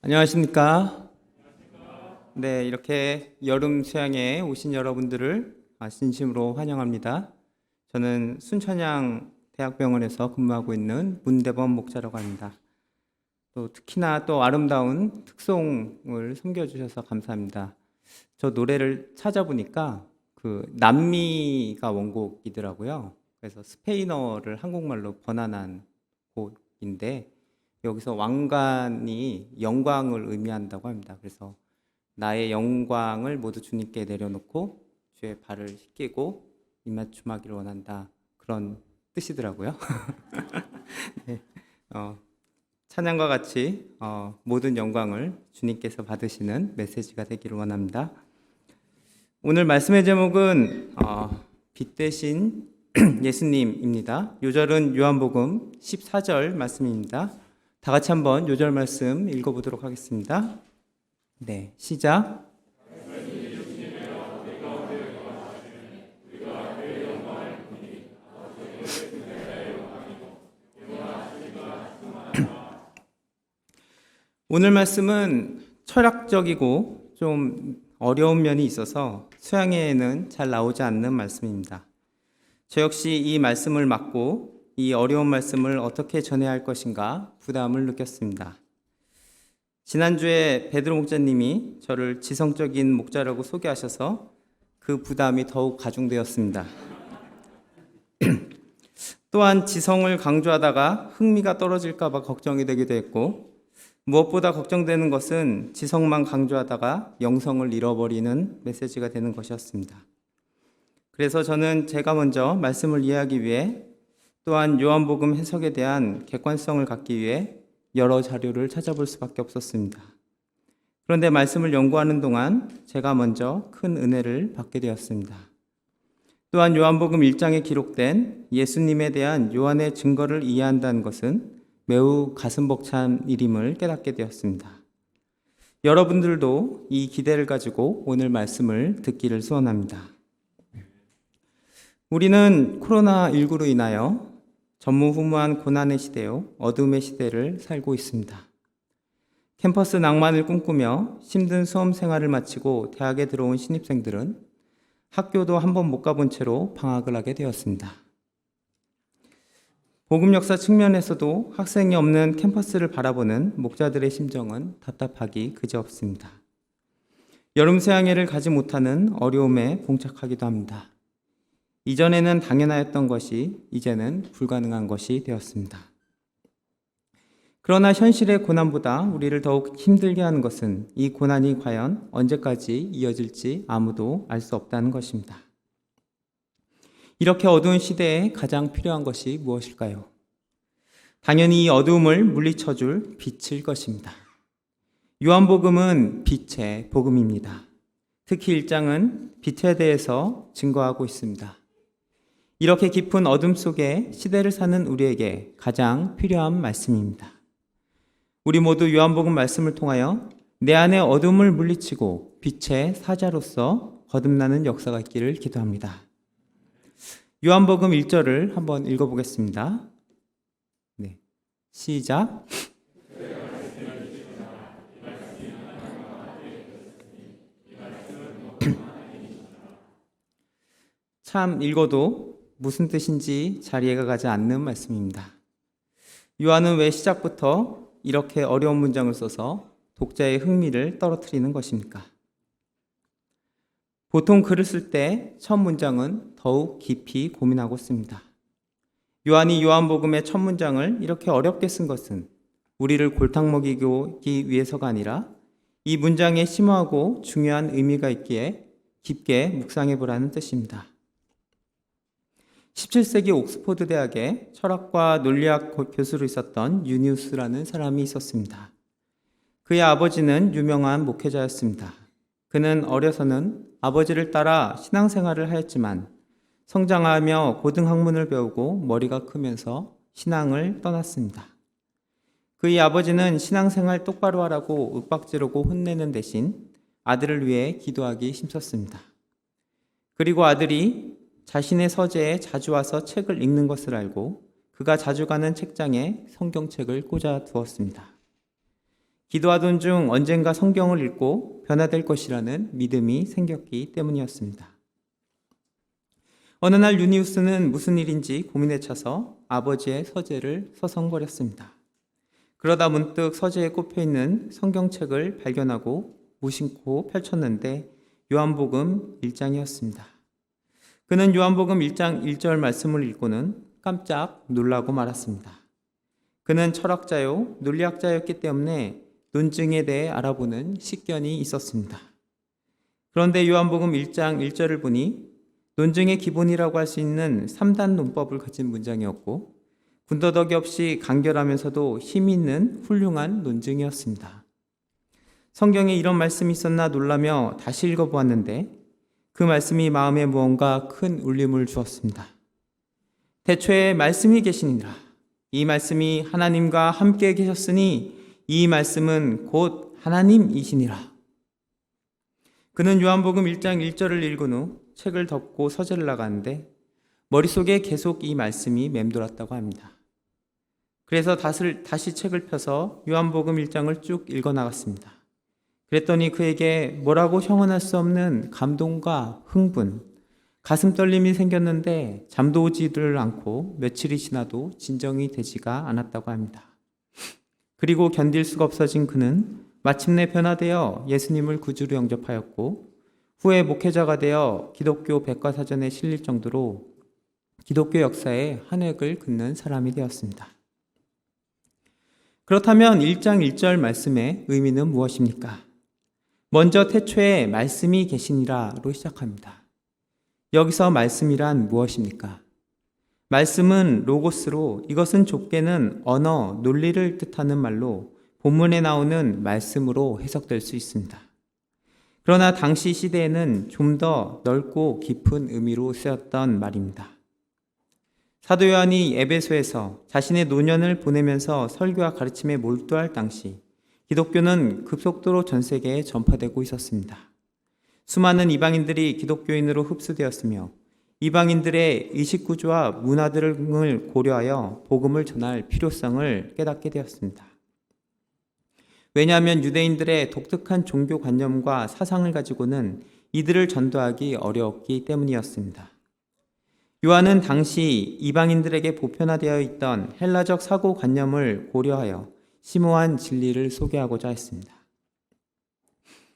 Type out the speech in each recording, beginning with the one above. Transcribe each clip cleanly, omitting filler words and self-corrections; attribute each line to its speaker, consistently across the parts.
Speaker 1: 안녕하십니까? 네, 이렇게 여름 수양에 오신 여러분들을 진심으로 환영합니다. 저는 순천향 대학병원에서 근무하고 있는 문대범 목사라고 합니다. 또 특히나 또 아름다운 특송을 섬겨주셔서 감사합니다. 저 노래를 찾아보니까 그 남미가 원곡이더라고요. 그래서 스페인어를 한국말로 번안한 곡인데 여기서 왕관이 영광을 의미한다고 합니다. 그래서 나의 영광을 모두 주님께 내려놓고 주의 발을 씻기고 입맞춤하기를 원한다. 그런 뜻이더라고요. 네, 찬양과 같이 모든 영광을 주님께서 받으시는 메시지가 되기를 원합니다. 오늘 말씀의 제목은 빛 대신 예수님입니다. 요절은 요한복음 14절 말씀입니다. 다 같이 한번 요절 말씀 읽어보도록 하겠습니다. 네, 시작. 오늘 말씀은 철학적이고 좀 어려운 면이 있어서 수양회에는 잘 나오지 않는 말씀입니다. 저 역시 이 말씀을 맡고 이 어려운 말씀을 어떻게 전해야 할 것인가 부담을 느꼈습니다. 지난주에 베드로 목사님이 저를 지성적인 목자라고 소개하셔서 그 부담이 더욱 가중되었습니다. 또한 지성을 강조하다가 흥미가 떨어질까 봐 걱정이 되기도 했고, 무엇보다 걱정되는 것은 지성만 강조하다가 영성을 잃어버리는 메시지가 되는 것이었습니다. 그래서 저는 제가 먼저 말씀을 이해하기 위해 또한 요한복음 해석에 대한 객관성을 갖기 위해 여러 자료를 찾아볼 수밖에 없었습니다. 그런데 말씀을 연구하는 동안 제가 먼저 큰 은혜를 받게 되었습니다. 또한 요한복음 1장에 기록된 예수님에 대한 요한의 증거를 이해한다는 것은 매우 가슴 벅찬 일임을 깨닫게 되었습니다. 여러분들도 이 기대를 가지고 오늘 말씀을 듣기를 소원합니다. 우리는 코로나19로 인하여 전무후무한 고난의 시대요, 어둠의 시대를 살고 있습니다. 캠퍼스 낭만을 꿈꾸며 힘든 수험 생활을 마치고 대학에 들어온 신입생들은 학교도 한 번 못 가본 채로 방학을 하게 되었습니다. 복음 역사 측면에서도 학생이 없는 캠퍼스를 바라보는 목자들의 심정은 답답하기 그지없습니다. 여름 수양회를 가지 못하는 어려움에 봉착하기도 합니다. 이전에는 당연하였던 것이 이제는 불가능한 것이 되었습니다. 그러나 현실의 고난보다 우리를 더욱 힘들게 하는 것은 이 고난이 과연 언제까지 이어질지 아무도 알 수 없다는 것입니다. 이렇게 어두운 시대에 가장 필요한 것이 무엇일까요? 당연히 이 어두움을 물리쳐줄 빛일 것입니다. 요한복음은 빛의 복음입니다. 특히 1장은 빛에 대해서 증거하고 있습니다. 이렇게 깊은 어둠 속에 시대를 사는 우리에게 가장 필요한 말씀입니다. 우리 모두 요한복음 말씀을 통하여 내 안의 어둠을 물리치고 빛의 사자로서 거듭나는 역사가 있기를 기도합니다. 요한복음 1절을 한번 읽어보겠습니다. 네, 시작. 참 읽어도 무슨 뜻인지 잘 이해가 가지 않는 말씀입니다. 요한은 왜 시작부터 이렇게 어려운 문장을 써서 독자의 흥미를 떨어뜨리는 것입니까? 보통 글을 쓸 때 첫 문장은 더욱 깊이 고민하고 씁니다. 요한이 요한복음의 첫 문장을 이렇게 어렵게 쓴 것은 우리를 골탕 먹이기 위해서가 아니라 이 문장에 심오하고 중요한 의미가 있기에 깊게 묵상해 보라는 뜻입니다. 17세기 옥스포드 대학에 철학과 논리학 교수로 있었던 유니우스라는 사람이 있었습니다. 그의 아버지는 유명한 목회자였습니다. 그는 어려서는 아버지를 따라 신앙생활을 하였지만 성장하며 고등학문을 배우고 머리가 크면서 신앙을 떠났습니다. 그의 아버지는 신앙생활 똑바로 하라고 윽박지르고 혼내는 대신 아들을 위해 기도하기 힘썼습니다. 그리고 아들이 자신의 서재에 자주 와서 책을 읽는 것을 알고 그가 자주 가는 책장에 성경책을 꽂아 두었습니다. 기도하던 중 언젠가 성경을 읽고 변화될 것이라는 믿음이 생겼기 때문이었습니다. 어느 날 유니우스는 무슨 일인지 고민에 차서 아버지의 서재를 서성거렸습니다. 그러다 문득 서재에 꼽혀있는 성경책을 발견하고 무심코 펼쳤는데 요한복음 1장이었습니다. 그는 요한복음 1장 1절 말씀을 읽고는 깜짝 놀라고 말았습니다. 그는 철학자요 논리학자였기 때문에 논증에 대해 알아보는 식견이 있었습니다. 그런데 요한복음 1장 1절을 보니 논증의 기본이라고 할 수 있는 3단 논법을 가진 문장이었고 군더더기 없이 간결하면서도 힘 있는 훌륭한 논증이었습니다. 성경에 이런 말씀이 있었나 놀라며 다시 읽어보았는데 그 말씀이 마음에 무언가 큰 울림을 주었습니다. 태초에 말씀이 계시니라. 이 말씀이 하나님과 함께 계셨으니 이 말씀은 곧 하나님이시니라. 그는 요한복음 1장 1절을 읽은 후 책을 덮고 서재를 나가는데 머릿속에 계속 이 말씀이 맴돌았다고 합니다. 그래서 다시 책을 펴서 요한복음 1장을 쭉 읽어나갔습니다. 그랬더니 그에게 뭐라고 형언할 수 없는 감동과 흥분, 가슴 떨림이 생겼는데 잠도 오지를 않고 며칠이 지나도 진정이 되지가 않았다고 합니다. 그리고 견딜 수가 없어진 그는 마침내 변화되어 예수님을 구주로 영접하였고 후에 목회자가 되어 기독교 백과사전에 실릴 정도로 기독교 역사에 한 획을 긋는 사람이 되었습니다. 그렇다면 1장 1절 말씀의 의미는 무엇입니까? 먼저 태초에 말씀이 계시니라로 시작합니다. 여기서 말씀이란 무엇입니까? 말씀은 로고스로 이것은 좁게는 언어, 논리를 뜻하는 말로 본문에 나오는 말씀으로 해석될 수 있습니다. 그러나 당시 시대에는 좀 더 넓고 깊은 의미로 쓰였던 말입니다. 사도 요한이 에베소에서 자신의 노년을 보내면서 설교와 가르침에 몰두할 당시 기독교는 급속도로 전 세계에 전파되고 있었습니다. 수많은 이방인들이 기독교인으로 흡수되었으며 이방인들의 의식구조와 문화들을 고려하여 복음을 전할 필요성을 깨닫게 되었습니다. 왜냐하면 유대인들의 독특한 종교관념과 사상을 가지고는 이들을 전도하기 어려웠기 때문이었습니다. 요한은 당시 이방인들에게 보편화되어 있던 헬라적 사고관념을 고려하여 심오한 진리를 소개하고자 했습니다.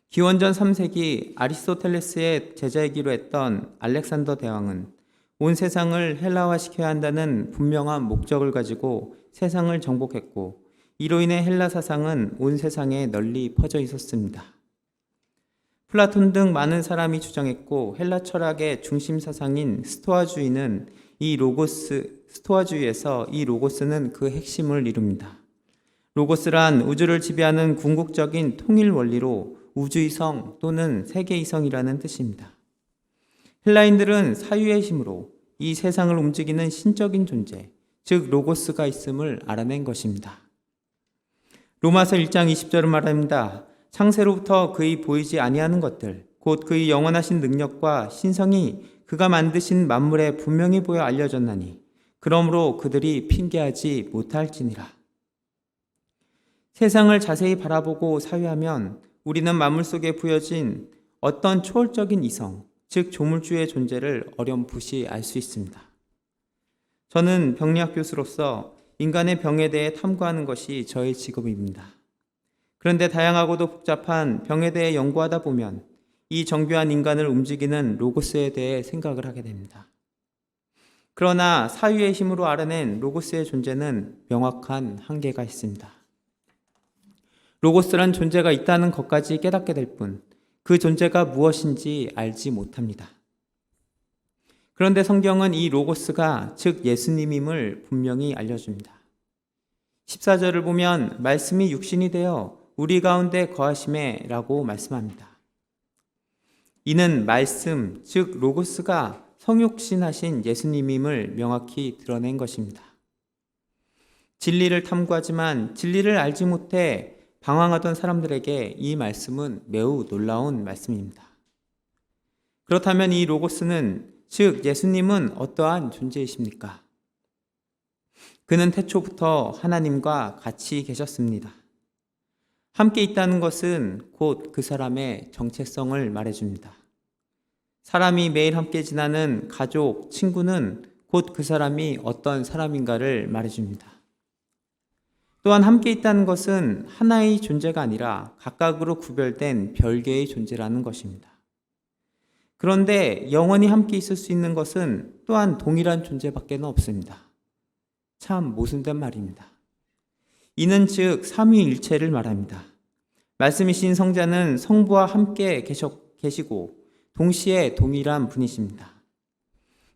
Speaker 1: 기원전 3세기 아리스토텔레스의 제자이기로 했던 알렉산더 대왕은 온 세상을 헬라화시켜야 한다는 분명한 목적을 가지고 세상을 정복했고 이로 인해 헬라 사상은 온 세상에 널리 퍼져 있었습니다. 플라톤 등 많은 사람이 주장했고 헬라 철학의 중심 사상인 스토아주의에서 이 로고스는 그 핵심을 이룹니다. 로고스란 우주를 지배하는 궁극적인 통일 원리로 우주이성 또는 세계이성이라는 뜻입니다. 헬라인들은 사유의 힘으로 이 세상을 움직이는 신적인 존재, 즉 로고스가 있음을 알아낸 것입니다. 로마서 1장 20절은 말합니다. 창세로부터 그의 보이지 아니하는 것들, 곧 그의 영원하신 능력과 신성이 그가 만드신 만물에 분명히 보여 알려졌나니 그러므로 그들이 핑계하지 못할지니라. 세상을 자세히 바라보고 사유하면 우리는 만물 속에 부여진 어떤 초월적인 이성, 즉 조물주의 존재를 어렴풋이 알 수 있습니다. 저는 병리학 교수로서 인간의 병에 대해 탐구하는 것이 저의 직업입니다. 그런데 다양하고도 복잡한 병에 대해 연구하다 보면 이 정교한 인간을 움직이는 로고스에 대해 생각을 하게 됩니다. 그러나 사유의 힘으로 알아낸 로고스의 존재는 명확한 한계가 있습니다. 로고스란 존재가 있다는 것까지 깨닫게 될 뿐 그 존재가 무엇인지 알지 못합니다. 그런데 성경은 이 로고스가 즉 예수님임을 분명히 알려줍니다. 14절을 보면 말씀이 육신이 되어 우리 가운데 거하심에 라고 말씀합니다. 이는 말씀 즉 로고스가 성육신하신 예수님임을 명확히 드러낸 것입니다. 진리를 탐구하지만 진리를 알지 못해 방황하던 사람들에게 이 말씀은 매우 놀라운 말씀입니다. 그렇다면 이 로고스는 즉 예수님은 어떠한 존재이십니까? 그는 태초부터 하나님과 같이 계셨습니다. 함께 있다는 것은 곧 그 사람의 정체성을 말해줍니다. 사람이 매일 함께 지나는 가족, 친구는 곧 그 사람이 어떤 사람인가를 말해줍니다. 또한 함께 있다는 것은 하나의 존재가 아니라 각각으로 구별된 별개의 존재라는 것입니다. 그런데 영원히 함께 있을 수 있는 것은 또한 동일한 존재밖에 없습니다. 참 모순된 말입니다. 이는 즉 삼위일체를 말합니다. 말씀이신 성자는 성부와 함께 계시고 동시에 동일한 분이십니다.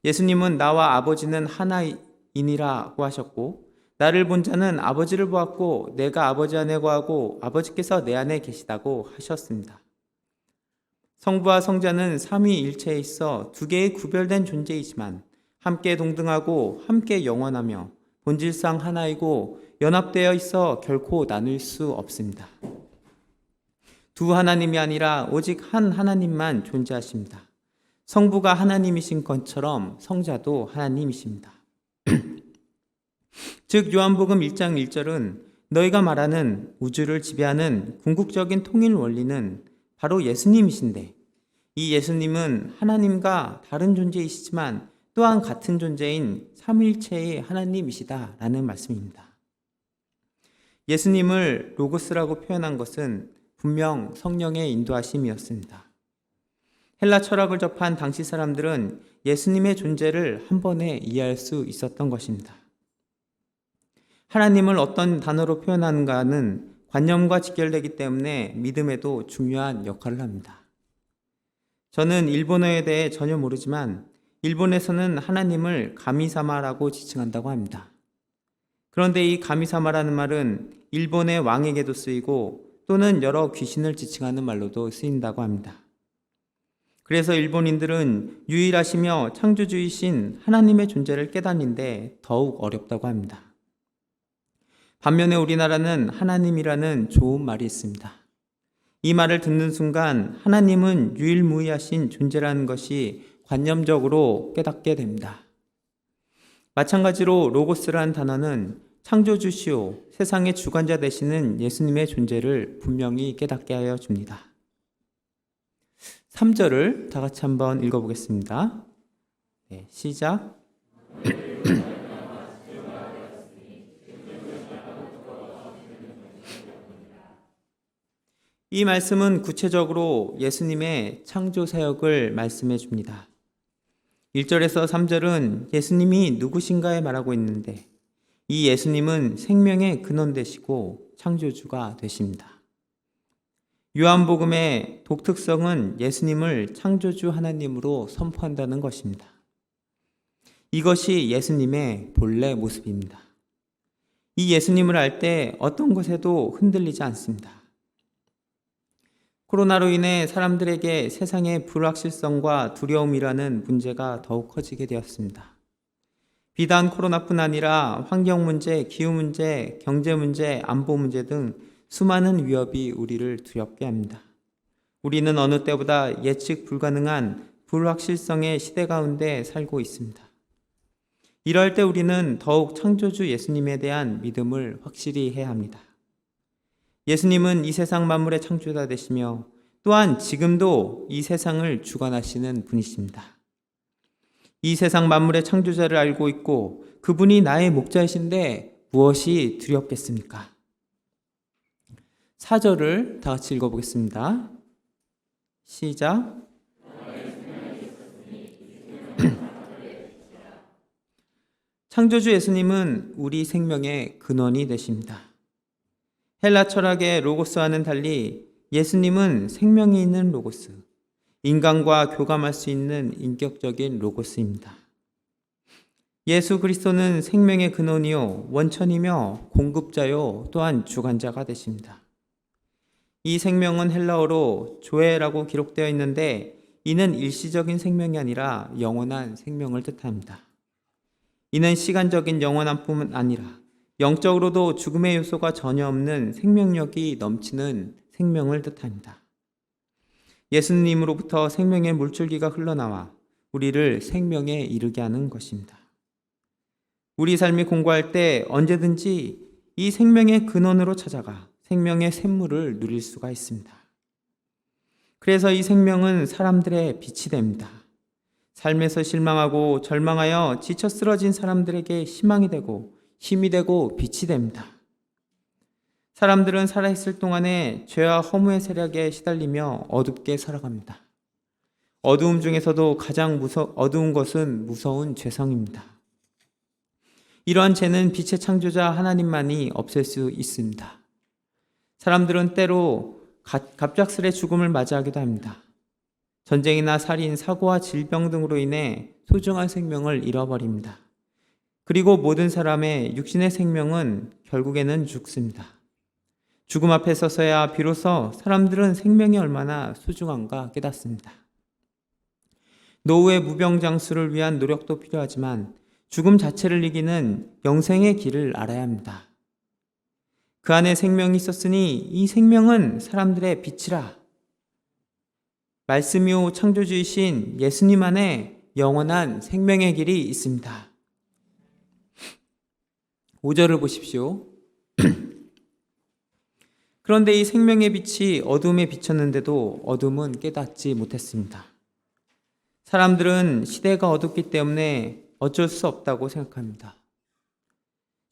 Speaker 1: 예수님은 나와 아버지는 하나이니라고 하셨고, 나를 본 자는 아버지를 보았고 내가 아버지 안에 거하고 아버지께서 내 안에 계시다고 하셨습니다. 성부와 성자는 삼위일체에 있어 두 개의 구별된 존재이지만 함께 동등하고 함께 영원하며 본질상 하나이고 연합되어 있어 결코 나눌 수 없습니다. 두 하나님이 아니라 오직 한 하나님만 존재하십니다. 성부가 하나님이신 것처럼 성자도 하나님이십니다. 즉 요한복음 1장 1절은 너희가 말하는 우주를 지배하는 궁극적인 통일 원리는 바로 예수님이신데, 이 예수님은 하나님과 다른 존재이시지만 또한 같은 존재인 삼위일체의 하나님이시다라는 말씀입니다. 예수님을 로고스라고 표현한 것은 분명 성령의 인도하심이었습니다. 헬라 철학을 접한 당시 사람들은 예수님의 존재를 한 번에 이해할 수 있었던 것입니다. 하나님을 어떤 단어로 표현하는가는 관념과 직결되기 때문에 믿음에도 중요한 역할을 합니다. 저는 일본어에 대해 전혀 모르지만 일본에서는 하나님을 가미사마라고 지칭한다고 합니다. 그런데 이 가미사마라는 말은 일본의 왕에게도 쓰이고 또는 여러 귀신을 지칭하는 말로도 쓰인다고 합니다. 그래서 일본인들은 유일하시며 창조주이신 하나님의 존재를 깨닫는데 더욱 어렵다고 합니다. 반면에 우리나라는 하나님이라는 좋은 말이 있습니다. 이 말을 듣는 순간 하나님은 유일무이하신 존재라는 것이 관념적으로 깨닫게 됩니다. 마찬가지로 로고스라는 단어는 창조주시오, 세상의 주관자 되시는 예수님의 존재를 분명히 깨닫게 하여 줍니다. 3절을 다 같이 한번 읽어보겠습니다. 네, 시작. 이 말씀은 구체적으로 예수님의 창조 사역을 말씀해 줍니다. 1절에서 3절은 예수님이 누구신가에 말하고 있는데, 이 예수님은 생명의 근원 되시고 창조주가 되십니다. 요한복음의 독특성은 예수님을 창조주 하나님으로 선포한다는 것입니다. 이것이 예수님의 본래 모습입니다. 이 예수님을 알 때 어떤 것에도 흔들리지 않습니다. 코로나로 인해 사람들에게 세상의 불확실성과 두려움이라는 문제가 더욱 커지게 되었습니다. 비단 코로나뿐 아니라 환경 문제, 기후 문제, 경제 문제, 안보 문제 등 수많은 위협이 우리를 두렵게 합니다. 우리는 어느 때보다 예측 불가능한 불확실성의 시대 가운데 살고 있습니다. 이럴 때 우리는 더욱 창조주 예수님에 대한 믿음을 확실히 해야 합니다. 예수님은 이 세상 만물의 창조자 되시며 또한 지금도 이 세상을 주관하시는 분이십니다. 이 세상 만물의 창조자를 알고 있고 그분이 나의 목자이신데 무엇이 두렵겠습니까? 4절을 다 같이 읽어보겠습니다. 시작. 창조주 예수님은 우리 생명의 근원이 되십니다. 헬라 철학의 로고스와는 달리 예수님은 생명이 있는 로고스, 인간과 교감할 수 있는 인격적인 로고스입니다. 예수 그리스도는 생명의 근원이요 원천이며 공급자요 또한 주관자가 되십니다. 이 생명은 헬라어로 조에라고 기록되어 있는데 이는 일시적인 생명이 아니라 영원한 생명을 뜻합니다. 이는 시간적인 영원함뿐 아니라 영적으로도 죽음의 요소가 전혀 없는 생명력이 넘치는 생명을 뜻합니다. 예수님으로부터 생명의 물줄기가 흘러나와 우리를 생명에 이르게 하는 것입니다. 우리 삶이 공고할 때 언제든지 이 생명의 근원으로 찾아가 생명의 샘물을 누릴 수가 있습니다. 그래서 이 생명은 사람들의 빛이 됩니다. 삶에서 실망하고 절망하여 지쳐 쓰러진 사람들에게 희망이 되고 힘이 되고 빛이 됩니다. 사람들은 살아있을 동안에 죄와 허무의 세력에 시달리며 어둡게 살아갑니다. 어두움 중에서도 가장 어두운 것은 무서운 죄성입니다. 이러한 죄는 빛의 창조자 하나님만이 없앨 수 있습니다. 사람들은 때로 갑작스레 죽음을 맞이하기도 합니다. 전쟁이나 살인, 사고와 질병 등으로 인해 소중한 생명을 잃어버립니다. 그리고 모든 사람의 육신의 생명은 결국에는 죽습니다. 죽음 앞에 서서야 비로소 사람들은 생명이 얼마나 소중한가 깨닫습니다. 노후의 무병장수를 위한 노력도 필요하지만 죽음 자체를 이기는 영생의 길을 알아야 합니다. 그 안에 생명이 있었으니 이 생명은 사람들의 빛이라. 말씀이요 창조주이신 예수님 안에 영원한 생명의 길이 있습니다. 5절을 보십시오. 그런데 이 생명의 빛이 어둠에 비쳤는데도 어둠은 깨닫지 못했습니다. 사람들은 시대가 어둡기 때문에 어쩔 수 없다고 생각합니다.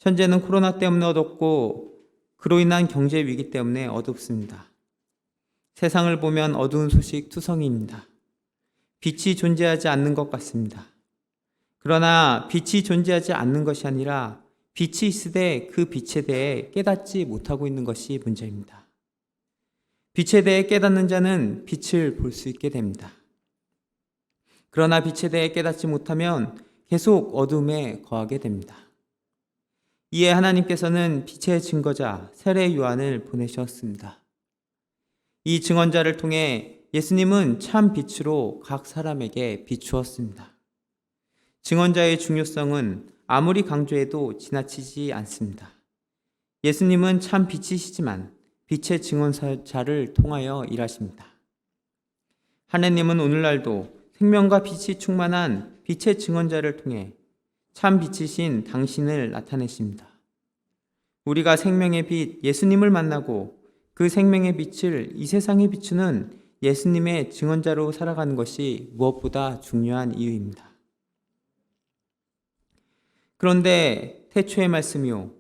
Speaker 1: 현재는 코로나 때문에 어둡고 그로 인한 경제 위기 때문에 어둡습니다. 세상을 보면 어두운 소식 투성이입니다. 빛이 존재하지 않는 것 같습니다. 그러나 빛이 존재하지 않는 것이 아니라 빛이 있으되 그 빛에 대해 깨닫지 못하고 있는 것이 문제입니다. 빛에 대해 깨닫는 자는 빛을 볼 수 있게 됩니다. 그러나 빛에 대해 깨닫지 못하면 계속 어둠에 거하게 됩니다. 이에 하나님께서는 빛의 증거자 세례 요한을 보내셨습니다. 이 증언자를 통해 예수님은 참 빛으로 각 사람에게 비추었습니다. 증언자의 중요성은 아무리 강조해도 지나치지 않습니다. 예수님은 참 빛이시지만 빛의 증언자를 통하여 일하십니다. 하나님은 오늘날도 생명과 빛이 충만한 빛의 증언자를 통해 참 빛이신 당신을 나타내십니다. 우리가 생명의 빛 예수님을 만나고 그 생명의 빛을 이 세상에 비추는 예수님의 증언자로 살아가는 것이 무엇보다 중요한 이유입니다. 그런데 태초의 말씀이요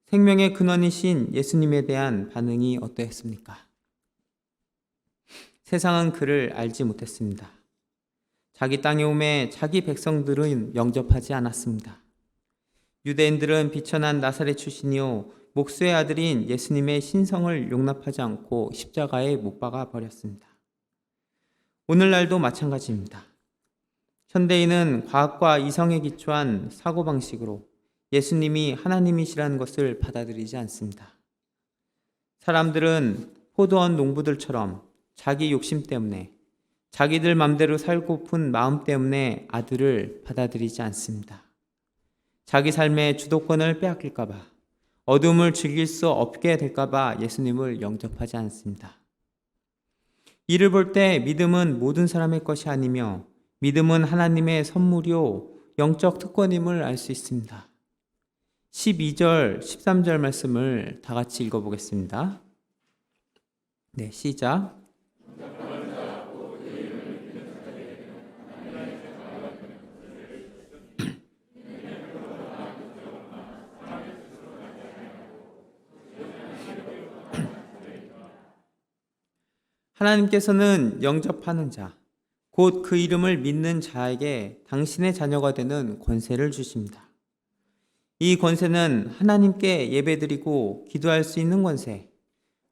Speaker 1: 생명의 근원이신 예수님에 대한 반응이 어떠했습니까? 세상은 그를 알지 못했습니다. 자기 땅에 오매 자기 백성들은 영접하지 않았습니다. 유대인들은 비천한 나사렛 출신이요 목수의 아들인 예수님의 신성을 용납하지 않고 십자가에 못 박아 버렸습니다. 오늘날도 마찬가지입니다. 현대인은 과학과 이성에 기초한 사고방식으로 예수님이 하나님이시라는 것을 받아들이지 않습니다. 사람들은 포도원 농부들처럼 자기 욕심 때문에 자기들 맘대로 살고픈 마음 때문에 아들을 받아들이지 않습니다. 자기 삶의 주도권을 빼앗길까봐 어둠을 즐길 수 없게 될까봐 예수님을 영접하지 않습니다. 이를 볼 때 믿음은 모든 사람의 것이 아니며 믿음은 하나님의 선물이요 영적 특권임을 알 수 있습니다. 12절, 13절 말씀을 다 같이 읽어보겠습니다. 네, 시작. 하나님께서는 영접하는 자, 곧 그 이름을 믿는 자에게 당신의 자녀가 되는 권세를 주십니다. 이 권세는 하나님께 예배드리고 기도할 수 있는 권세,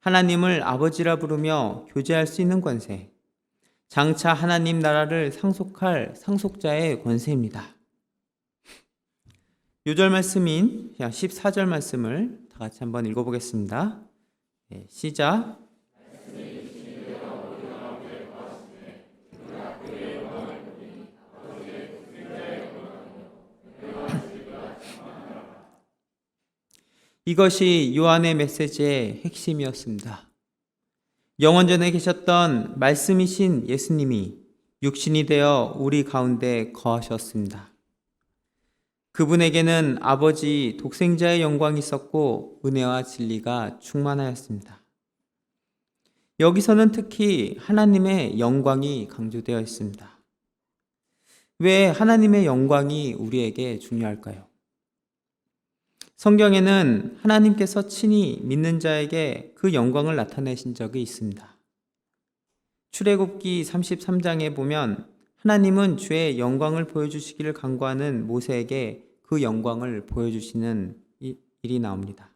Speaker 1: 하나님을 아버지라 부르며 교제할 수 있는 권세, 장차 하나님 나라를 상속할 상속자의 권세입니다. 요절 말씀인 14절 말씀을 다 같이 한번 읽어보겠습니다. 네, 시작. 이것이 요한의 메시지의 핵심이었습니다. 영원전에 계셨던 말씀이신 예수님이 육신이 되어 우리 가운데 거하셨습니다. 그분에게는 아버지 독생자의 영광이 있었고 은혜와 진리가 충만하였습니다. 여기서는 특히 하나님의 영광이 강조되어 있습니다. 왜 하나님의 영광이 우리에게 중요할까요? 성경에는 하나님께서 친히 믿는 자에게 그 영광을 나타내신 적이 있습니다. 출애굽기 33장에 보면 하나님은 주의 영광을 보여주시기를 간구하는 모세에게 그 영광을 보여주시는 일이 나옵니다.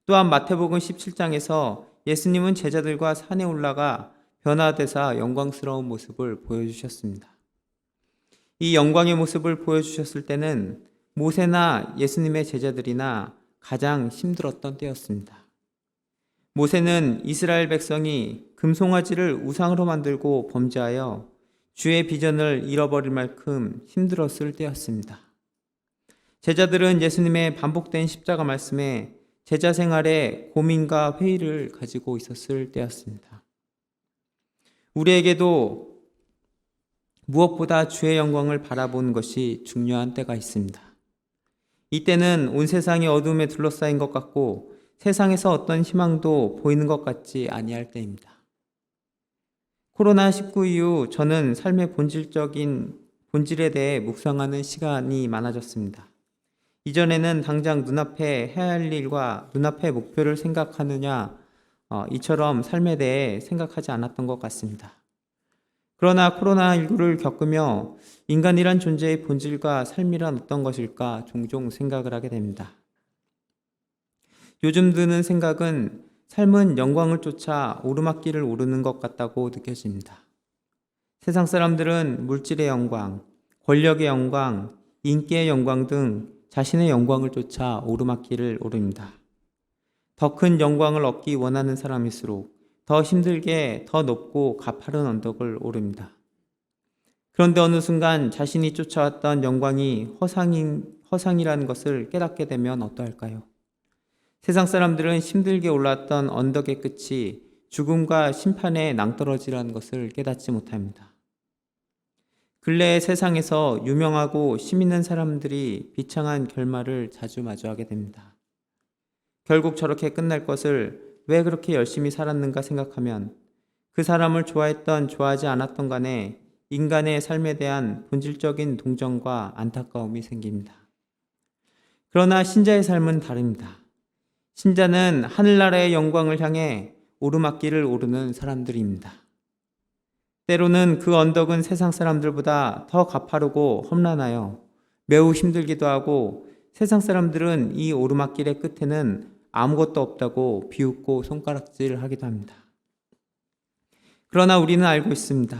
Speaker 1: 또한 마태복음 17장에서 예수님은 제자들과 산에 올라가 변화되사 영광스러운 모습을 보여주셨습니다. 이 영광의 모습을 보여주셨을 때는 모세나 예수님의 제자들이나 가장 힘들었던 때였습니다. 모세는 이스라엘 백성이 금송아지를 우상으로 만들고 범죄하여 주의 비전을 잃어버릴 만큼 힘들었을 때였습니다. 제자들은 예수님의 반복된 십자가 말씀에 제자 생활에 고민과 회의를 가지고 있었을 때였습니다. 우리에게도 무엇보다 주의 영광을 바라보는 것이 중요한 때가 있습니다. 이때는 온 세상이 어둠에 둘러싸인 것 같고 세상에서 어떤 희망도 보이는 것 같지 아니할 때입니다. 코로나19 이후 저는 삶의 본질에 대해 묵상하는 시간이 많아졌습니다. 이전에는 당장 눈앞에 해야 할 일과 눈앞의 목표를 생각하느냐 이처럼 삶에 대해 생각하지 않았던 것 같습니다. 그러나 코로나19를 겪으며 인간이란 존재의 본질과 삶이란 어떤 것일까 종종 생각을 하게 됩니다. 요즘 드는 생각은 삶은 영광을 쫓아 오르막길을 오르는 것 같다고 느껴집니다. 세상 사람들은 물질의 영광, 권력의 영광, 인기의 영광 등 자신의 영광을 쫓아 오르막길을 오릅니다. 더 큰 영광을 얻기 원하는 사람일수록 더 힘들게 더 높고 가파른 언덕을 오릅니다. 그런데 어느 순간 자신이 쫓아왔던 영광이 허상이라는 것을 깨닫게 되면 어떠할까요? 세상 사람들은 힘들게 올랐던 언덕의 끝이 죽음과 심판의 낭떠러지라는 것을 깨닫지 못합니다. 근래의 세상에서 유명하고 힘 있는 사람들이 비창한 결말을 자주 마주하게 됩니다. 결국 저렇게 끝날 것을 왜 그렇게 열심히 살았는가 생각하면 그 사람을 좋아했던 좋아하지 않았던 간에 인간의 삶에 대한 본질적인 동정과 안타까움이 생깁니다. 그러나 신자의 삶은 다릅니다. 신자는 하늘나라의 영광을 향해 오르막길을 오르는 사람들입니다. 때로는 그 언덕은 세상 사람들보다 더 가파르고 험난하여 매우 힘들기도 하고 세상 사람들은 이 오르막길의 끝에는 아무것도 없다고 비웃고 손가락질하기도 합니다. 그러나 우리는 알고 있습니다.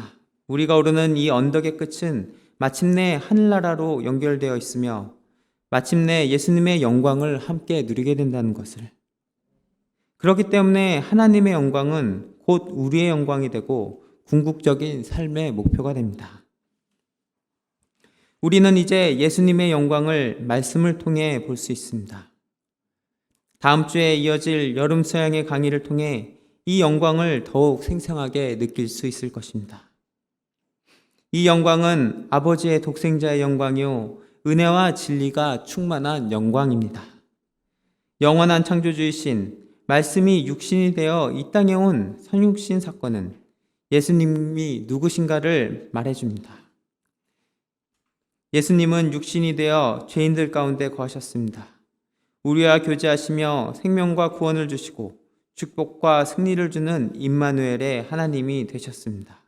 Speaker 1: 우리가 오르는 이 언덕의 끝은 마침내 하늘나라로 연결되어 있으며 마침내 예수님의 영광을 함께 누리게 된다는 것을. 그렇기 때문에 하나님의 영광은 곧 우리의 영광이 되고 궁극적인 삶의 목표가 됩니다. 우리는 이제 예수님의 영광을 말씀을 통해 볼 수 있습니다. 다음 주에 이어질 여름 서양의 강의를 통해 이 영광을 더욱 생생하게 느낄 수 있을 것입니다. 이 영광은 아버지의 독생자의 영광이요 은혜와 진리가 충만한 영광입니다. 영원한 창조주이신 말씀이 육신이 되어 이 땅에 온 성육신 사건은 예수님이 누구신가를 말해줍니다. 예수님은 육신이 되어 죄인들 가운데 거하셨습니다. 우리와 교제하시며 생명과 구원을 주시고 축복과 승리를 주는 임마누엘의 하나님이 되셨습니다.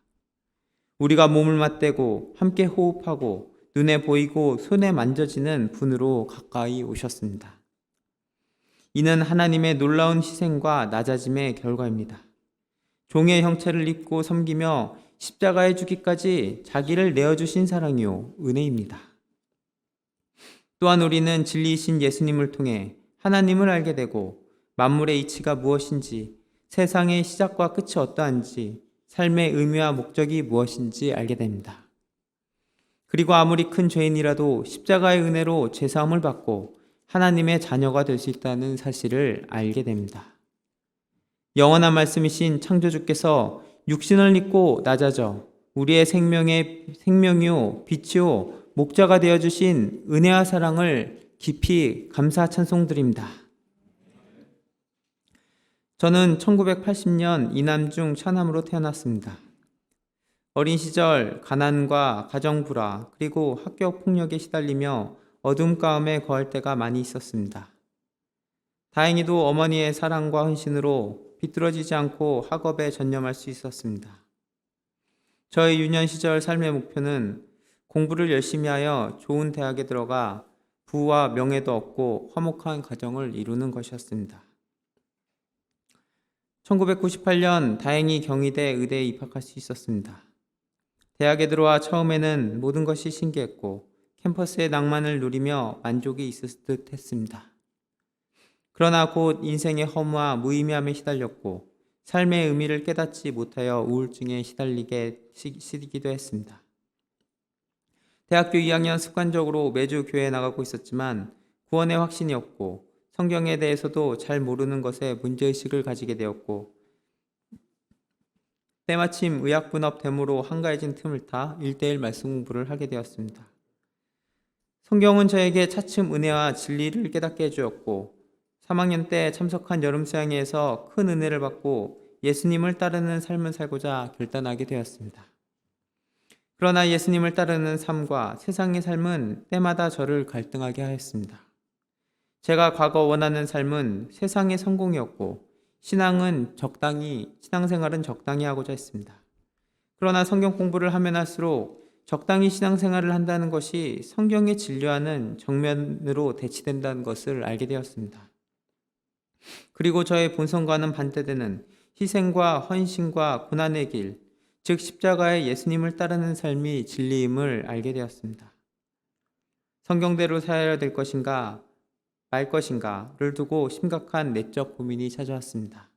Speaker 1: 우리가 몸을 맞대고 함께 호흡하고 눈에 보이고 손에 만져지는 분으로 가까이 오셨습니다. 이는 하나님의 놀라운 희생과 낮아짐의 결과입니다. 종의 형체를 입고 섬기며 십자가에 죽기까지 자기를 내어주신 사랑이요 은혜입니다. 또한 우리는 진리이신 예수님을 통해 하나님을 알게 되고 만물의 이치가 무엇인지, 세상의 시작과 끝이 어떠한지, 삶의 의미와 목적이 무엇인지 알게 됩니다. 그리고 아무리 큰 죄인이라도 십자가의 은혜로 죄사함을 받고 하나님의 자녀가 될 수 있다는 사실을 알게 됩니다. 영원한 말씀이신 창조주께서 육신을 입고 낮아져 우리의 생명이요 빛이요 목자가 되어주신 은혜와 사랑을 깊이 감사 찬송드립니다. 저는 1980년 이남중 차남으로 태어났습니다. 어린 시절 가난과 가정불화 그리고 학교 폭력에 시달리며 어둠 가운데 거할 때가 많이 있었습니다. 다행히도 어머니의 사랑과 헌신으로 비뚤어지지 않고 학업에 전념할 수 있었습니다. 저의 유년 시절 삶의 목표는 공부를 열심히 하여 좋은 대학에 들어가 부와 명예도 얻고 화목한 가정을 이루는 것이었습니다. 1998년 다행히 경희대 의대에 입학할 수 있었습니다. 대학에 들어와 처음에는 모든 것이 신기했고 캠퍼스의 낭만을 누리며 만족이 있을 듯 했습니다. 그러나 곧 인생의 허무와 무의미함에 시달렸고 삶의 의미를 깨닫지 못하여 우울증에 시달리기도 했습니다. 대학교 2학년 습관적으로 매주 교회에 나가고 있었지만 구원의 확신이 없고 성경에 대해서도 잘 모르는 것에 문제의식을 가지게 되었고 때마침 의학분업 데모로 한가해진 틈을 타 1:1 말씀 공부를 하게 되었습니다. 성경은 저에게 차츰 은혜와 진리를 깨닫게 해주었고 3학년 때 참석한 여름 수양회에서 큰 은혜를 받고 예수님을 따르는 삶을 살고자 결단하게 되었습니다. 그러나 예수님을 따르는 삶과 세상의 삶은 때마다 저를 갈등하게 하였습니다. 제가 과거 원하는 삶은 세상의 성공이었고 신앙생활은 적당히 하고자 했습니다. 그러나 성경 공부를 하면 할수록 적당히 신앙생활을 한다는 것이 성경의 진료하는 정면으로 대치된다는 것을 알게 되었습니다. 그리고 저의 본성과는 반대되는 희생과 헌신과 고난의 길, 즉 십자가의 예수님을 따르는 삶이 진리임을 알게 되었습니다. 성경대로 살아야 될 것인가 말 것인가를 두고 심각한 내적 고민이 찾아왔습니다.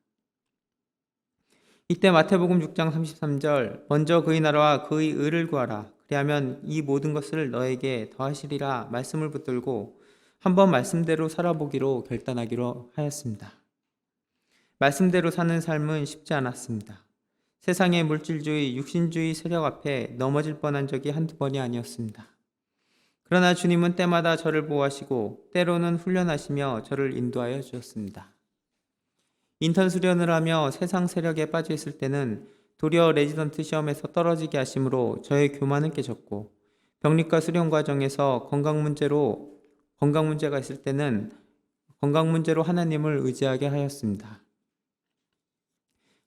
Speaker 1: 이때 마태복음 6장 33절 먼저 그의 나라와 그의 의를 구하라 그리하면 이 모든 것을 너에게 더하시리라 말씀을 붙들고 한번 말씀대로 살아보기로 결단하기로 하였습니다. 말씀대로 사는 삶은 쉽지 않았습니다. 세상의 물질주의, 육신주의 세력 앞에 넘어질 뻔한 적이 한두 번이 아니었습니다. 그러나 주님은 때마다 저를 보호하시고 때로는 훈련하시며 저를 인도하여 주셨습니다. 인턴 수련을 하며 세상 세력에 빠져 있을 때는 도리어 레지던트 시험에서 떨어지게 하심으로 저의 교만을 깨졌고 병리과 수련 과정에서 건강 문제가 있을 때는 건강 문제로 하나님을 의지하게 하였습니다.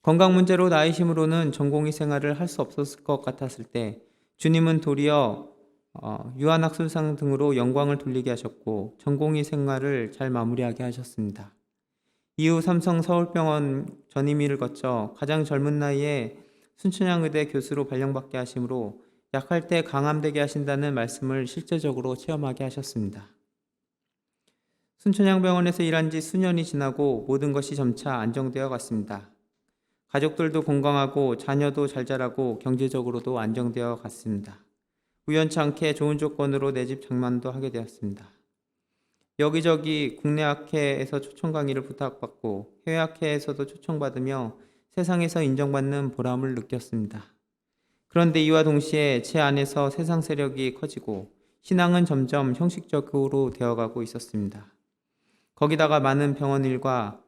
Speaker 1: 건강 문제로 나이심으로는 전공의 생활을 할 수 없었을 것 같았을 때 주님은 도리어 유한학술상 등으로 영광을 돌리게 하셨고 전공의 생활을 잘 마무리하게 하셨습니다. 이후 삼성 서울병원 전임의를 거쳐 가장 젊은 나이에 순천향의대 교수로 발령받게 하심으로 약할 때 강함되게 하신다는 말씀을 실제적으로 체험하게 하셨습니다. 순천향병원에서 일한 지 수년이 지나고 모든 것이 점차 안정되어 갔습니다. 가족들도 건강하고 자녀도 잘 자라고 경제적으로도 안정되어 갔습니다. 우연치 않게 좋은 조건으로 내 집 장만도 하게 되었습니다. 여기저기 국내 학회에서 초청 강의를 부탁받고 해외 학회에서도 초청받으며 세상에서 인정받는 보람을 느꼈습니다. 그런데 이와 동시에 제 안에서 세상 세력이 커지고 신앙은 점점 형식적으로 되어가고 있었습니다. 거기다가 많은 병원 일과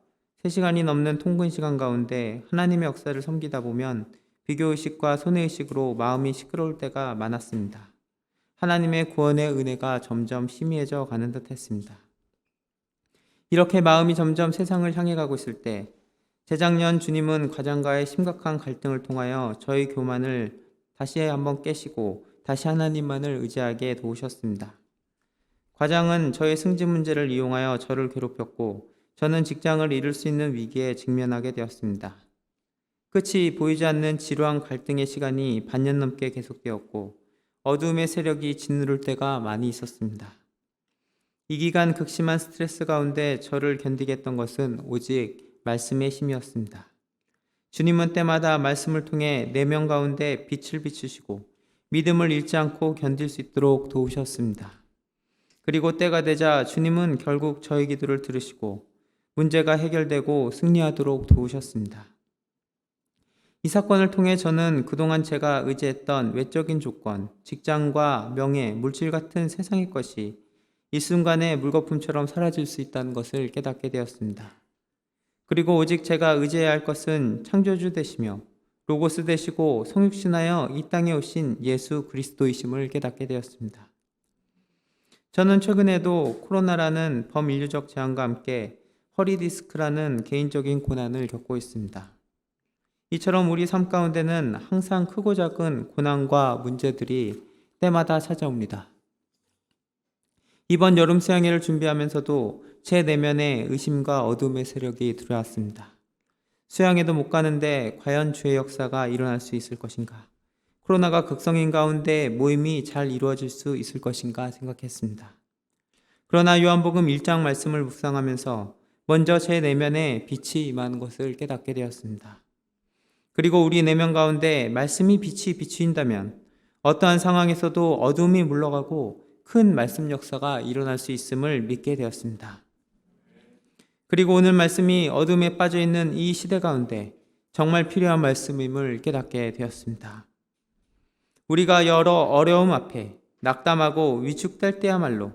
Speaker 1: 3시간이 넘는 통근 시간 가운데 하나님의 역사를 섬기다 보면 비교의식과 손해의식으로 마음이 시끄러울 때가 많았습니다. 하나님의 구원의 은혜가 점점 희미해져 가는 듯 했습니다. 이렇게 마음이 점점 세상을 향해 가고 있을 때 재작년 주님은 과장과의 심각한 갈등을 통하여 저의 교만을 다시 한번 깨시고 다시 하나님만을 의지하게 도우셨습니다. 과장은 저의 승진 문제를 이용하여 저를 괴롭혔고 저는 직장을 잃을 수 있는 위기에 직면하게 되었습니다. 끝이 보이지 않는 지루한 갈등의 시간이 반년 넘게 계속되었고 어둠의 세력이 짓누를 때가 많이 있었습니다. 이 기간 극심한 스트레스 가운데 저를 견디게 했던 것은 오직 말씀의 힘이었습니다. 주님은 때마다 말씀을 통해 내면 가운데 빛을 비추시고 믿음을 잃지 않고 견딜 수 있도록 도우셨습니다. 그리고 때가 되자 주님은 결국 저의 기도를 들으시고 문제가 해결되고 승리하도록 도우셨습니다. 이 사건을 통해 저는 그동안 제가 의지했던 외적인 조건, 직장과 명예, 물질 같은 세상의 것이 일순간에 물거품처럼 사라질 수 있다는 것을 깨닫게 되었습니다. 그리고 오직 제가 의지해야 할 것은 창조주 되시며 로고스 되시고 성육신하여 이 땅에 오신 예수 그리스도이심을 깨닫게 되었습니다. 저는 최근에도 코로나라는 범인류적 재앙과 함께 허리디스크라는 개인적인 고난을 겪고 있습니다. 이처럼 우리 삶 가운데는 항상 크고 작은 고난과 문제들이 때마다 찾아옵니다. 이번 여름 수양회를 준비하면서도 제 내면에 의심과 어둠의 세력이 들어왔습니다. 수양회도 못 가는데 과연 주의 역사가 일어날 수 있을 것인가? 코로나가 극성인 가운데 모임이 잘 이루어질 수 있을 것인가 생각했습니다. 그러나 요한복음 1장 말씀을 묵상하면서 먼저 제 내면에 빛이 임하는 것을 깨닫게 되었습니다. 그리고 우리 내면 가운데 말씀이 빛이 비추인다면 어떠한 상황에서도 어둠이 물러가고 큰 말씀 역사가 일어날 수 있음을 믿게 되었습니다. 그리고 오늘 말씀이 어둠에 빠져있는 이 시대 가운데 정말 필요한 말씀임을 깨닫게 되었습니다. 우리가 여러 어려움 앞에 낙담하고 위축될 때야말로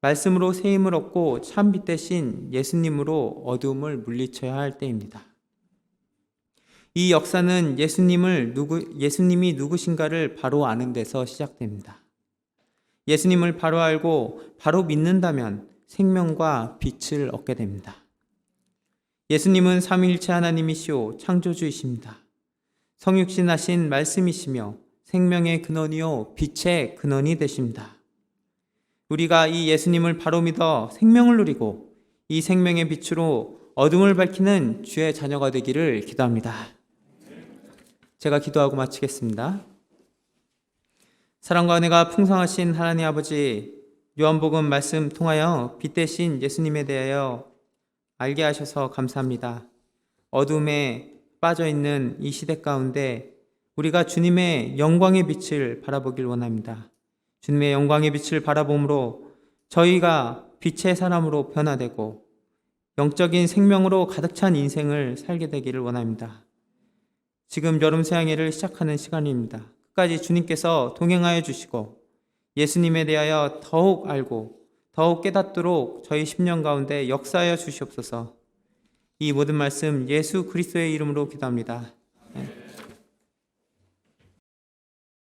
Speaker 1: 말씀으로 새 힘을 얻고 참 빛 대신 예수님으로 어둠을 물리쳐야 할 때입니다. 이 역사는 예수님이 누구신가를 바로 아는 데서 시작됩니다. 예수님을 바로 알고 바로 믿는다면 생명과 빛을 얻게 됩니다. 예수님은 삼위일체 하나님이시오 창조주이십니다. 성육신하신 말씀이시며 생명의 근원이요 빛의 근원이 되십니다. 우리가 이 예수님을 바로 믿어 생명을 누리고 이 생명의 빛으로 어둠을 밝히는 주의 자녀가 되기를 기도합니다. 제가 기도하고 마치겠습니다. 사랑과 은혜가 풍성하신 하나님 아버지, 요한복음 말씀 통하여 빛 대신 예수님에 대하여 알게 하셔서 감사합니다. 어둠에 빠져있는 이 시대 가운데 우리가 주님의 영광의 빛을 바라보길 원합니다. 주님의 영광의 빛을 바라봄으로 저희가 빛의 사람으로 변화되고 영적인 생명으로 가득 찬 인생을 살게 되기를 원합니다. 지금 여름 수양회를 시작하는 시간입니다. 끝까지 주님께서 동행하여 주시고 예수님에 대하여 더욱 알고 더욱 깨닫도록 저희 10년 가운데 역사하여 주시옵소서. 이 모든 말씀 예수 그리스도의 이름으로 기도합니다.